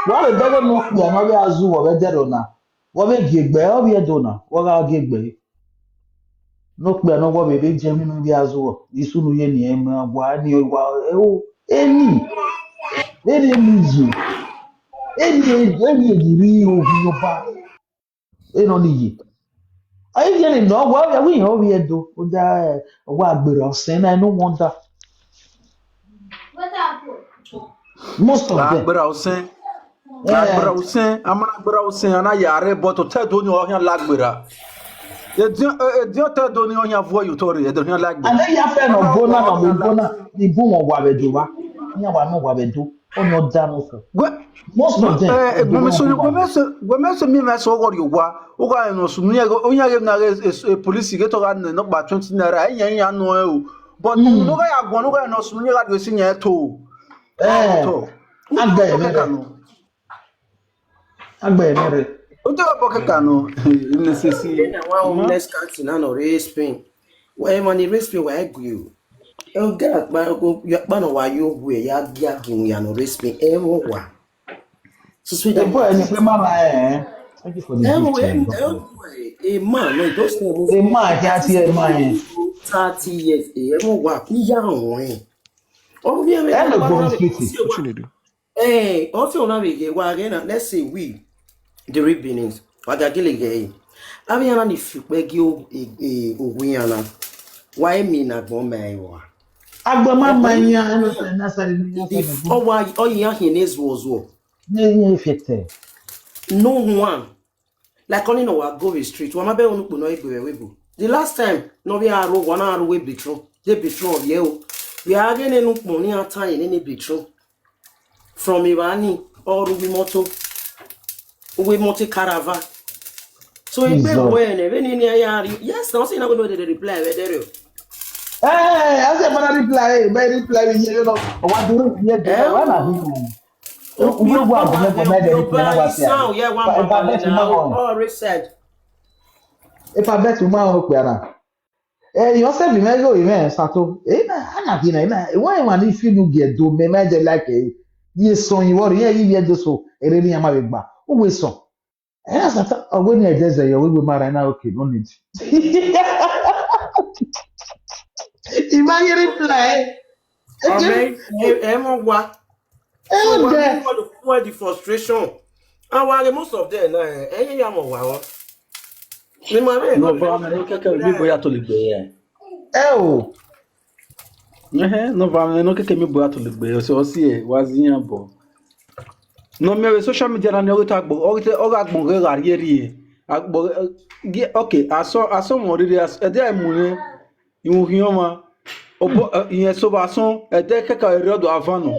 Speaker 1: What a devil no ya no be azu wo be jero na. Wo be gigbe, o be do na. Wo ga gigbe. No pe no wo be jemi no be azu wo. Isunu ye ni em wa ni wa o eni. Eni mizu. Eni ejiri ohun yo ba. Eno niyi. Ayi yẹn no wa ya we ho we do. O da wa agbere osen na no wonder. Most of them.
Speaker 6: Lagbera Hussein, Amana Hussein, and I are but to tell Doni or Lagbera. The tell Doni on your voice, you told you, don't like
Speaker 1: And then you have to know Bona, the boom of Wabeduba. You know, no Wabedu, or no Danoka. Most of them.
Speaker 6: When me, I saw what you were, who I know, Sunia, a police get around and not by 20 naira, I know. But no, I have one who I know Sunia like the senior too.
Speaker 1: I'm very.
Speaker 6: Cano, necessary.
Speaker 2: Next country, no race pain. Why money race pain? Why you? Oh God, man, why you wear ya gagging ya no race pain? Everyone. So sweet,
Speaker 1: The boy and the man, thank you for the
Speaker 2: a man, no, those things.
Speaker 1: The man can't see a man.
Speaker 2: 30 years, everyone, young. Oh, yeah,
Speaker 5: What you need to do?
Speaker 2: hey, also now we get again. Let's say we. The ribbons. Wagagile gay. Aviana if you beg you a wiana. Why me not bomb my war?
Speaker 1: Agbama mania and
Speaker 2: If oh why all you is was war. No one. Like only no go street. One be on no. The last time no we are 1 hour away be true. They be true of you. We are getting no money at time in any be true. From Irani or we multi caravan. So if they when in yes, now say not going to reply there.
Speaker 1: Hey, I said, but reply, you know, what do you get? If I bet you my you also be mego even Sato. Anna, why one if you get do me like Ye son Iyore ye ye do so ere ni ama begba. O we son. Eh sata ogwe ni ejeze ye we mara na okay no need. Imagine play.
Speaker 2: What? So
Speaker 1: Eh
Speaker 2: what do you
Speaker 1: de.
Speaker 2: want to quell the frustration? And while most of them, wow.
Speaker 6: No, but I'm not going to boy to the
Speaker 1: Oh.
Speaker 6: no, but I'm not going to boy to the so see was in bo. No, me social media na no talk bo. O ga gbon ga ri agbo okay, I saw more really as e dey mu ihu hioma. Obo yen so ba son e dey keka ere do avano.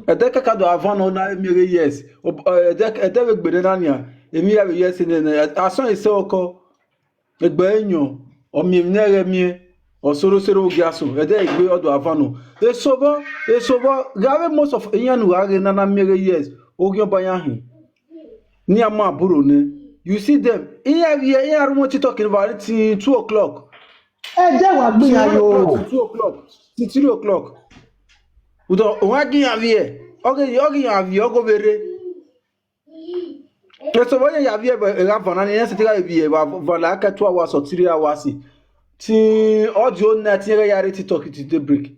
Speaker 6: E dey keka do avano na mere yes. E dey we gbere na nia. Emi ya yes ni na ason ise oko egbe enyo omi nere mi osoro sero giaso e dey egbe odo avano. Esobo gave most of yanu age na na mere yes. Ogion bayan ni ama aburo ne. You see them. Here room talking about it till 2 o'clock.
Speaker 1: Eh de wa gbin
Speaker 6: Till 1 o'clock,
Speaker 1: ayo.
Speaker 6: till 2 o'clock, till 3 o'clock. Udo wagi avie. Ogi avie ogo bere. So when you avie e ga vana ni se tira ebie ba vala ka 2 hours or 3 hours. Ti audio net yere yare TikTok ti dey break.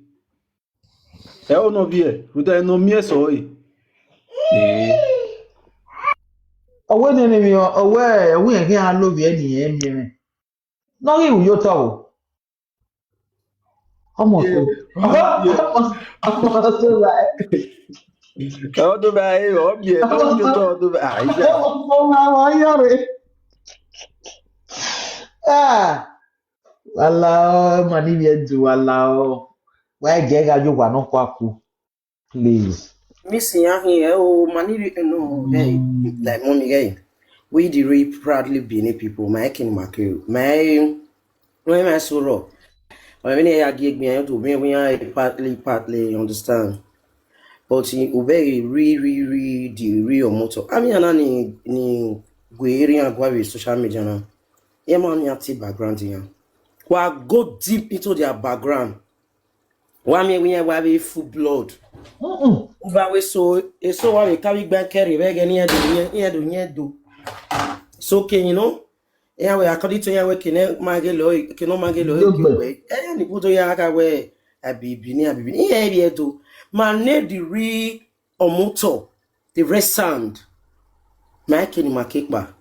Speaker 6: E ono vie. Udo no mie so yi.
Speaker 1: Owe ni mi owe we yen an love ye ni yen mi. No ri uyo to o. Almost. Almost so right.
Speaker 6: O do ba e o bie, o do do ba ai ja.
Speaker 1: Iyore. Ah. Walao mani bi do walao. Why get ga jo wa no kwaku. Please.
Speaker 2: Missing here, oh, money, no, hey, like mommy, hey. We the really proudly being people, my king, my when I so raw. When I gave me to me, we are partly understand. But he obey re the real motto. I mean, ni gueri and guavi social media now. Yeah, man, active background here. Well, go deep into their background. Why me we have full blood. Uba we so wa we carry back carry we get near do. So can you know? Yeah, we according to ya we can magelo we. Eh ni puto ya ka we abibi ni yeah be do. Man need the re omoto the rest sound. My kin ma kekba.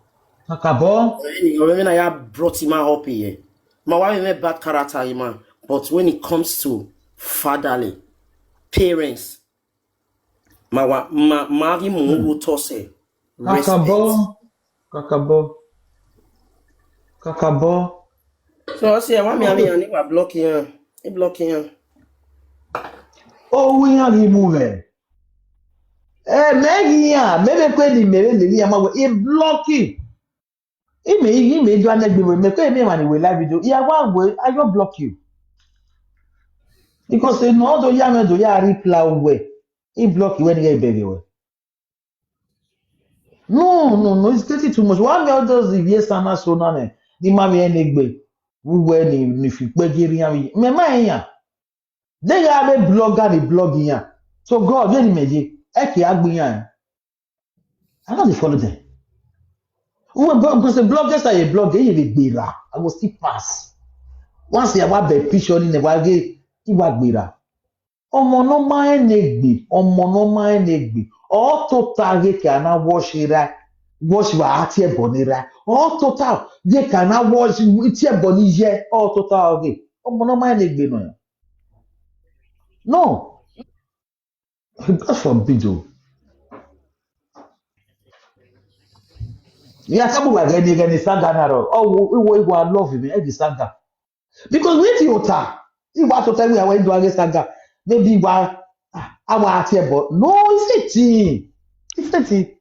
Speaker 1: Akabo.
Speaker 2: When I brought him up here. My wife bad character man, but when it comes to fatherly parents Mari Mungu Tose.
Speaker 1: Kakabo.
Speaker 2: So I say, I want me and blocking blocking.
Speaker 1: Oh, we are removing. Megi ya, maybe kweli ni ya mawe e blocking. Ime do anegbe we me kwe me mani we live video. Ya wa we I go block you. Because no do ya me do ya reply we. He block you when you get baby we. No, it's getting too much. One me does the yes sana so na ne. Ni ma me enegbe. We ni fi pe giri ya me. Me ma yan. They are the blogger the blogging ya. So God, when you meje, e ki agbin yan. I don't follow them. Because the bloggers are a blogger, you will be I will still pass. Once you have a picture in the wage, you will be ra. Ọmọ no mind negbi, all total they can wash it wash wa ati e boni ra. All total they can wash iti e boni je, all total okay. Ọmọ no mind negbi no. No, God forbid you. Yeah, some like any saga na ro. Oh, we love him, every saga. Because with you ta, if what to tell me I went to against saga, maybe why our here, but no, it's a team. It's a team.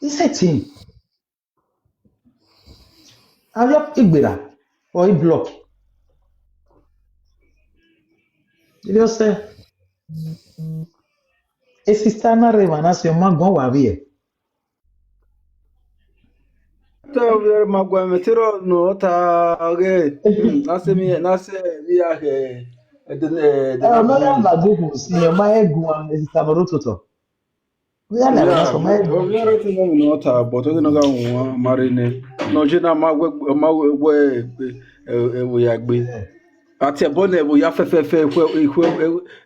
Speaker 1: It's a team. Have you igbera or a block? Did you say a sister na remanasi your man go away?
Speaker 6: Ver magwa metero no ta age. Nase mi age
Speaker 1: no ya la do si e ma egu an e sta no toto. We are na
Speaker 6: Yeah,
Speaker 1: so ma egu.
Speaker 6: we are thinking not but we no go marine. No je na ma we we agbe. Ati ebona ebo ya fefefe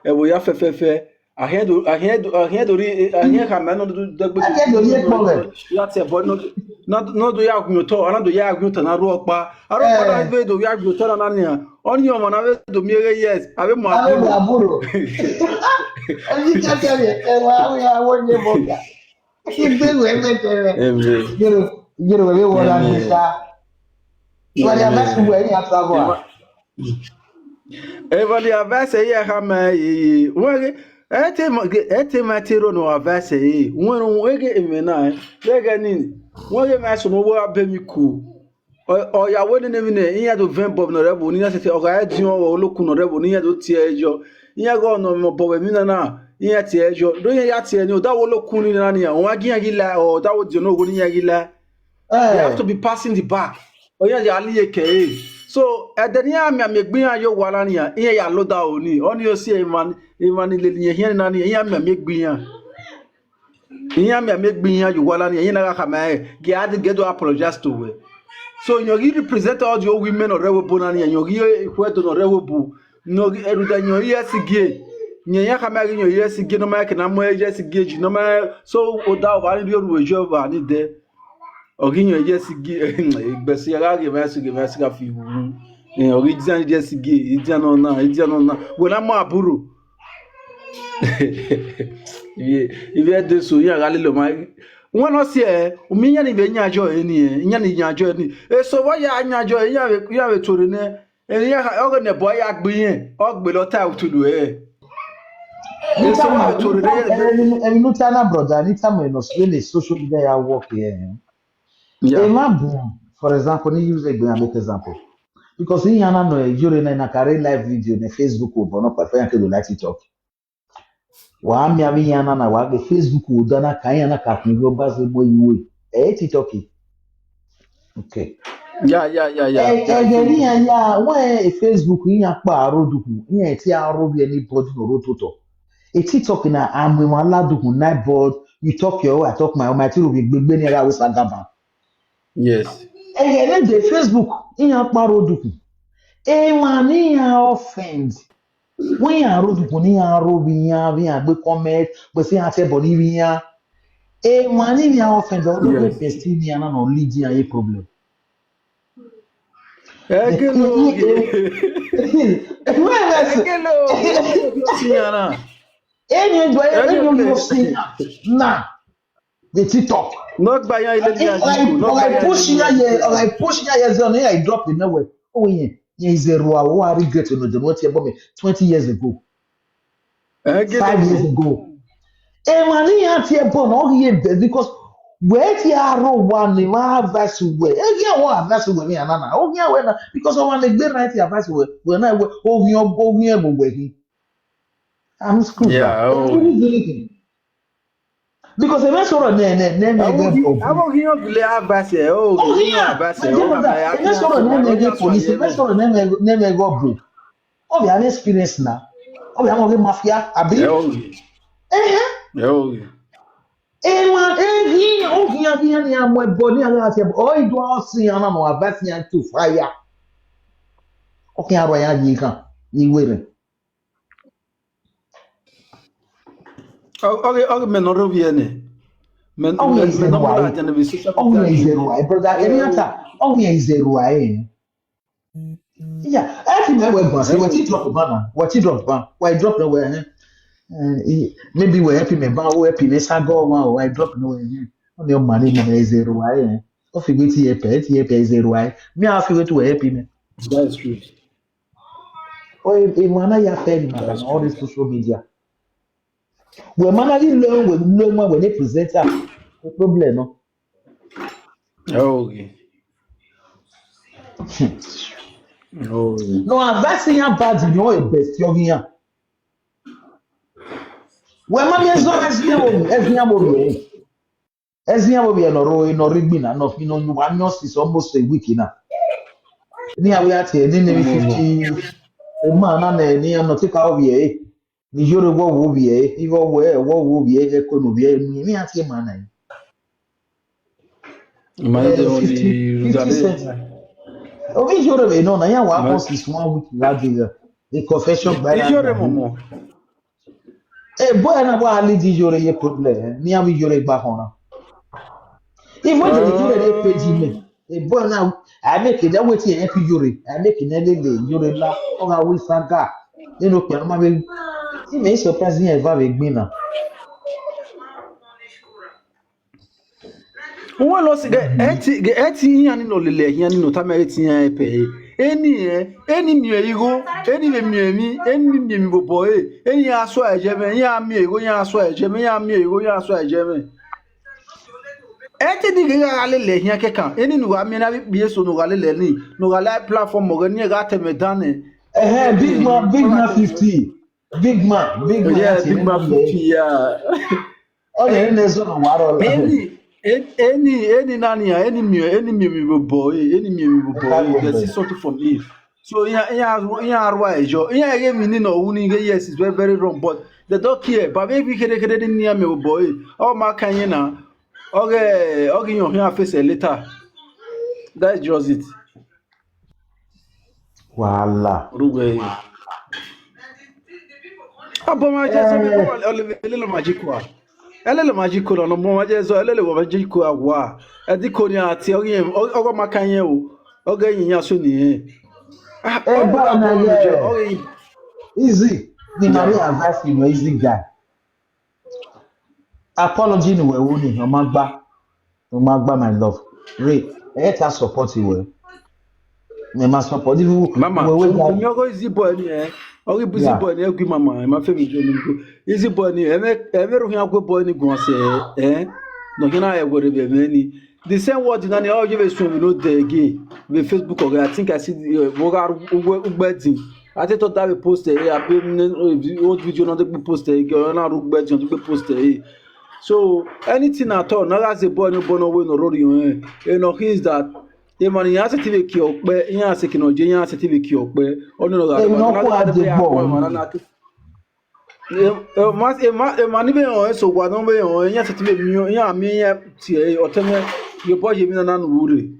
Speaker 6: ebo ya fefefe ahead ha meno do dagbe
Speaker 1: I get do ye problem.
Speaker 6: ya ti ebona no do ya agunto ana do ya agunto na ro pa na ve do ya agunto na ni oni o mo na ve do mi yes abe mo
Speaker 1: Ale
Speaker 6: aburu
Speaker 1: aburo. Ani ka tele e wa ya wonye boka. Igbe we metere.
Speaker 6: emre
Speaker 1: Gero we wora
Speaker 6: emre
Speaker 1: ndisha. Wali abasu we ni atrago.
Speaker 6: Evali avase ye hama yi wege ete matero no avase yi wonu wege emena wege nini wege maso no wo abemiku o ya woni ne mine iya do vembob no rebo ni sete o ga edin o oloku no rebo ni ya do tie ejo iya go no mo bobe mi na iya tie ejo do ya tie ni o da wo oloku ni na ni ya won agiyan gila o da wo di no go ni ya gila they have to be passing the back o ya ali ke so edenia mi amegbin ayo wala ni ya iya ya loda oni o si iman le ni here na ni iya mi amegbin ya iya mi amegbin ya yo wala ni iya na ka ma get to apologize to we so you represent all the women or rewo na ni you kweto no rewo bu no eruda nyo yesige nyenya kama nyo yesige no ma ke na mo yesige ji no ma so oda wa ni ru ejo ba ni de oginyo yesige igbesi ya ga me ga fi wu original yesige idia no na we na mo aburu ibe de so ya ga le lo ma wọ́n lọ sí omi yẹn ni bẹ yín àjọ ẹni yẹn ni yín àjọ ẹni èso wọ́n yà yín àjọ yín àwẹ̀ tòrò ní ẹni yẹn ọ̀rọ̀ ní ẹ̀bọ̀ yà gbé yẹn ọ̀gbẹ̀ lọ́tà òtúlù ẹ̀. èso wọ́n àwẹ̀ tòrò ní yẹn.
Speaker 1: Ẹni ló tí a náà brọ̀dá ní táwọn èèyàn sọ lè social media ya work yẹn. Ẹ má bùn for example ní use ẹgbẹ́ yẹn make example because yíyan náà nọ Iyore náà na carry live video ní Facebook ò bọ̀ náà pàfẹ́ yàn kéde láti TikTok. Wa mi abi yana na wa ge Facebook wo dana kan yana ka kun yo ba se mo iwe TikTok okay ge ni ya wa Facebook yin pa aroduku yin ti aro bi any body no rototo TikTok na amwe wan ladukun night board you talk your way I talk my own my ti ro bi gbegbe ni ra we sagaba
Speaker 6: yes
Speaker 1: ge de Facebook yin pa aroduku wa ni ya offend when you are road ni ya road bi ya gbe comment gbe se ya te bo ni bi ya man ni ya offend o do best ni ya na no lead ya a problem
Speaker 6: egelo
Speaker 1: na the TikTok
Speaker 6: not by ya ile ya
Speaker 1: like push ya yes on I drop the nowhere oh yeah is a raw what regret no the what 20 years ago 5 years ago man ya tie born all here because where ti aro one ni ma advice we e one advice we me anana o here we na because o wan le gbe right advice we na we o here mo we I'm screwed because even so
Speaker 6: abo hiyo gile advice o hiyo advice o ma
Speaker 1: even so na police even so na go bro o be an experience na o be am mafia abi man o ni am we body ala se o ido o sin ana no advice yan to fire o kin aro yan yin kan iwere
Speaker 6: okay men no viene men
Speaker 1: no
Speaker 6: la bi social
Speaker 1: brother Kenyatta is a ruai yeah I think we go say what you drop ban why drop no where maybe we happy me ban we happy let's go one why drop no where on your money na is a ruai o fi gbe ti e is a ruai me I feel to happy me
Speaker 6: that's true
Speaker 1: e mana ya fair na all this social media we manage learn when they present the problem no
Speaker 6: okay
Speaker 1: no advice yan bad no e best yo yan we ma me zo ezian mo bi no rigbi na no fi no you wan almost a week na ni awe ati ni 50 O man na ni no take out here. Ni jore wo here. Ivo wo here e ko no here ni ati man na.
Speaker 6: Imagine only
Speaker 1: 50
Speaker 6: Rosale.
Speaker 1: cents. Obi jore we no na ya wa kon 1 week ladi the confession by that
Speaker 6: Iyore
Speaker 1: na.
Speaker 6: momo.
Speaker 1: Boy na wa ali di jore ye problem. Ni abi jore gba kan. Even the jure dey page me. A boy now I make it that wetin help you jure. I make it lele jure la o ga we saga. Nínú pe ma be tí me surprise yin eva be gbin na.
Speaker 6: Wọ́n lọ sí ẹtì yẹn nínú lele yẹn nínú támẹ́ ẹtì yẹn pẹ̀ ẹni mi ìhó ẹni mi èmi ẹni mi bọ̀bọ̀ ẹni yẹn aṣọ ẹ̀jẹ̀ mẹ́ yẹn àmì ìhó yẹn aṣọ ẹ̀jẹ̀ mẹ́ yẹn àmì ìhó yẹn aṣọ ẹ̀jẹ̀ mẹ́. Ẹtì ní kí ká lele yẹn kẹ́kàn ẹni nù àmì náà bí yẹn so nù ká lele ní nù ká láì platform ọ̀gẹ́ ní ẹ̀ka tẹ̀mẹ̀ dánẹ̀.
Speaker 1: Big man 50. Big man
Speaker 6: Yeah,
Speaker 1: ya ti
Speaker 6: big
Speaker 1: ni
Speaker 6: man
Speaker 1: no
Speaker 6: 50,
Speaker 1: le.
Speaker 6: yeah.
Speaker 1: O le ne so no waro la.
Speaker 6: Any nania, any boy, they see something from it. So yeah, right, Joe. Yeah, again, we no winning. Yes, it's very, very wrong, but they don't care. But maybe they didn't near me, boy. Oh, my can okay, your face later. That's just it.
Speaker 1: Wala.
Speaker 6: Rugwe. Aboma jeso me boma olele magicwa. Elele magicwa no boma jeso elele wo magicwa wa. Edi koni ati ogo makanye o. Ogo yinya so ni.
Speaker 1: Boy na
Speaker 6: Ogo
Speaker 1: ye. Easy. Ni Maria advice you easy guy. Apology ni we wo ni o ma gba my love. Ray, ta support you well. Me ma support you
Speaker 6: Mama,
Speaker 1: we
Speaker 6: me ogo easy boy ni ogo busy boy ni egui mama, ma fe mi jo ni go. Easy boy ni eme ro hin boy ni gun se no kina e go re be me ni. The same word na ni all give us we no there again. We Facebook or I think I see Boga Ugbeti. I think that we post old video not to post na Ugbeti to post so anything at all, now as a boy no bono we no roll you know is that the money has a TV ki okpe yan se kino je yan se TV ki okpe onu no ga
Speaker 1: no ko adebo.
Speaker 6: Mani be on so gwa no be on yan se TV mi yan mi yan ti oteme yo boy mi na no wure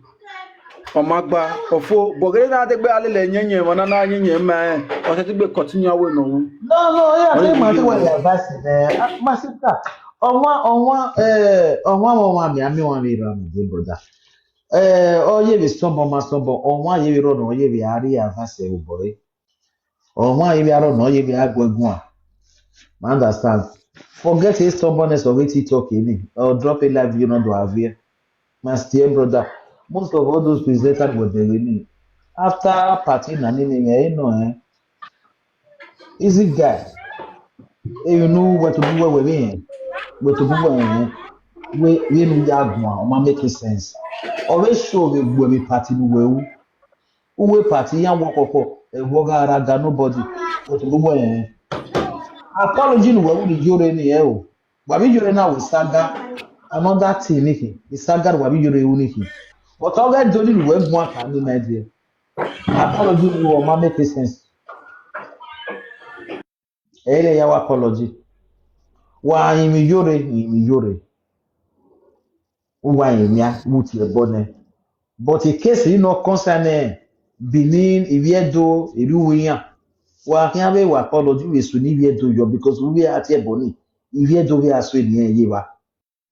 Speaker 6: omagba ofo bogere na de gbe alele nyenye wona na nyenye ma o se ti gbe continue awe no
Speaker 1: No, yeah, they might well advice there. My sister, on one, me run, dear brother. Oh, ye be stumble, my stumble, on one, ye run, or ye be ari advice, boy. On one, ye be around, or ye be agua. Understand? Forget his stubbornness of it talking, or drop a live you not do have here. My dear brother, most of all those presented were the winning. After party, and easy guy. You know what to do where we in. What to do we no yagwa o ma make sense. Always show we go me party no we we party yan wo kokko e wo ga nobody. What to do where apology no we ni jore ni e o. Wa bi jore na we saga another thing niki. The saga wa bi jore u niki. But all that jolly we go aka ni my dear. Apology no o ma make sense. Ele ya apology. Wa imi jore. Uwa emia muti ebone but in case you no concern Benin Iviedo Iruwiyan wa kiabe wa apology we so ni Iviedo yo because we are at ebony Iviedo we aso eniyan ye wa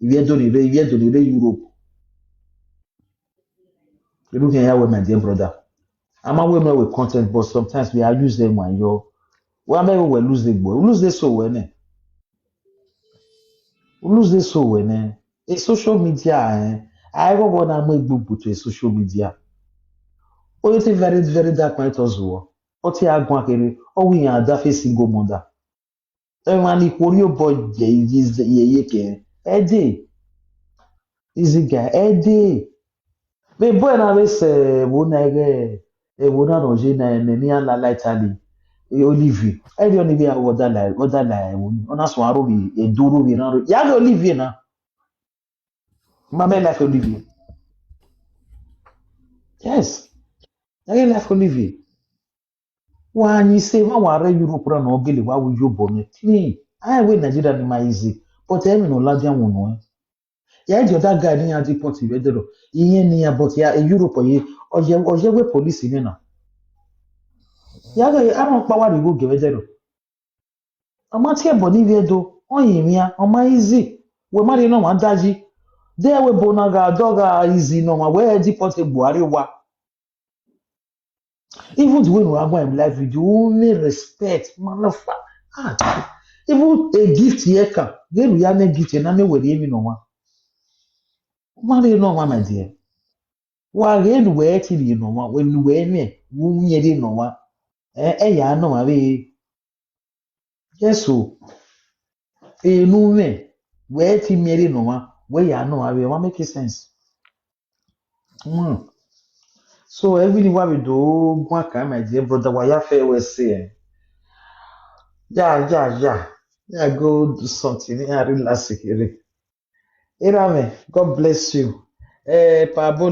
Speaker 1: Iviedo ni re Europe Iruwiyan ya we my dear brother ama we know with content but sometimes we are use them when yo wa me we lose the boy lose the so when a social media I go wanna make gbogbo to a social media. O ti very very dark night ozuo. O ti agun akere. O wi yan da face single mother. E ma ni kori o boy je ye ke. E dey. Easy guy. E dey. Me boy na we se wo na ge e wo na no je na ni ala light ali. E Olivier. E dey oni bi a wo da la e wo ni. Ona so aro bi e duro bi ran. Ya ge Olivier na. Ma me like Olivier. Yes. I like Olivier. Why you say one ware Europe run or Billy, why would you bomb clean? I win Nigeria in my easy, but I mean no Ladian one. Yeah, that guy didn't deport you, better. Near but yeah, in Europe or ye police in now. Yeah, I don't power you go give it. I'm not here, Bolivia do. On him, on my easy. We marry no one daji. There we bonaga doga easy no one where deported Buhari wa. Even when we are going in life, we do only respect, motherfucker. Ah, even a gift here can. Then we are not gift and I know where you know one. Marry no one, my dear. Wa again where till you know one when you were me, whom you didn't know one. Ya no, I mean, yes, so. No me. Where till me no one. Where ya know, I mean, what make sense? Mm. So everything what we do, one kind, my dear brother, what you fair we say. Yeah. Yeah, go do something. Yeah, relax here. Irame, God bless you. Pablo.